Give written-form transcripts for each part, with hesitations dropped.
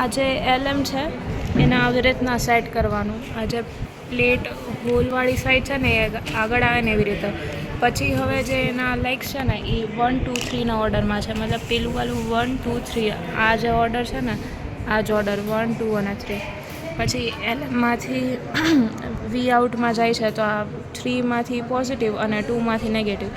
આ જે LM છે એને આવી રીતના સેટ કરવાનું. આ જે પ્લેટ હોલવાળી સાઈડ છે ને એ આગળ આવે ને એવી રીતે. પછી હવે જે એના લેગ્સ છે ને એ 1 2 3ના ઓર્ડરમાં છે, મતલબ પેલું વાળું 1 2 3 આ જે ઓર્ડર છે ને આ જ ઓર્ડર 1 2 અને 3. પછી LMમાંથી V આઉટમાં જાય છે તો આ 3માંથી પોઝિટિવ અને 2માંથી નેગેટિવ.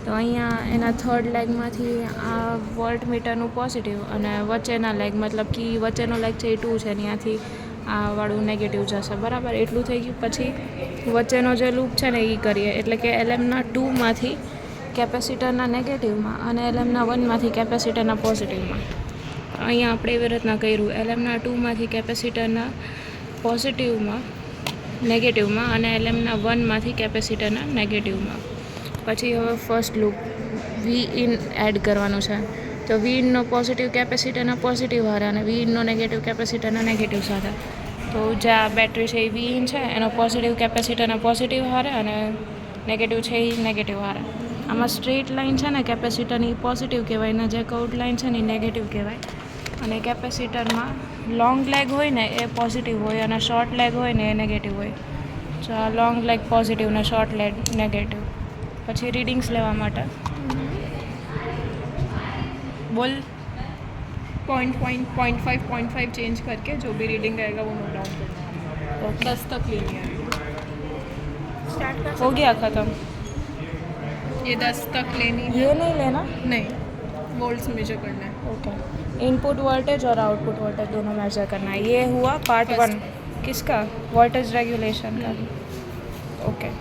તો અહીંયા એના થર્ડ લેગમાંથી આ વોલ્ટ મીટરનું પોઝિટિવ અને વચ્ચેના લેગ મતલબ કે વચ્ચેનો લેગ છે એ 2 છે ત્યાંથી આ વાળું નેગેટિવ જશે. બરાબર, એટલું થઈ ગયું. પછી વચ્ચેનો જે લૂપ છે ને એ કરીએ એટલે કે LMના 2માંથી કેપેસિટરના નેગેટિવમાં અને LMના 1માંથી કેપેસિટરના પોઝિટિવમાં. અહીંયા આપણે એવી રીતના કર્યું, LMના 2માંથી કેપેસિટરના પોઝિટિવમાં નેગેટિવમાં અને LMના 1માંથી કેપેસિટરના નેગેટિવમાં. પછી હવે first loop V in add કરવાનું છે. તો V ઇનનો પોઝિટિવ કેપેસિટરના પોઝિટિવ હારે અને V ઇનનો નેગેટિવ કેપેસિટરના નેગેટિવ સાથે. તો જે આ બેટરી છે એ V ઇન છે એનો પોઝિટિવ કેપેસિટરના પોઝિટિવ હારે અને નેગેટિવ છે એ નેગેટિવ હારે. આમાં સ્ટ્રેટ લાઇન છે ને કેપેસિટરની પોઝિટિવ કહેવાય ને જે કર્વડ લાઇન છે ને એ નેગેટિવ કહેવાય. અને કેપેસિટરમાં લોંગ લેગ હોય ને એ પોઝિટિવ હોય અને શોર્ટ લેગ હોય ને એ નેગેટિવ હોય. તો આ લોંગ લેગ પોઝિટિવ ને શોર્ટ લેગ નેગેટિવ. પછી રીડિંગ્સ લેવા માટે बोल 0.5 चेंज करके जो भी रीडिंग रहेगा वो नोट डाउन करना है. 10 तक लेनी है. स्टार्ट कर. हो गया ख़त्म. ये 10 तक लेनी है. ये नहीं लेना. नहीं, वोल्ट्स मेजर करना है. ओके. इनपुट वोल्टेज और आउटपुट वोल्टेज दोनों मेजर करना है. ये हुआ पार्ट 1 किसका, वोल्टेज रेगुलेशन का. ओके.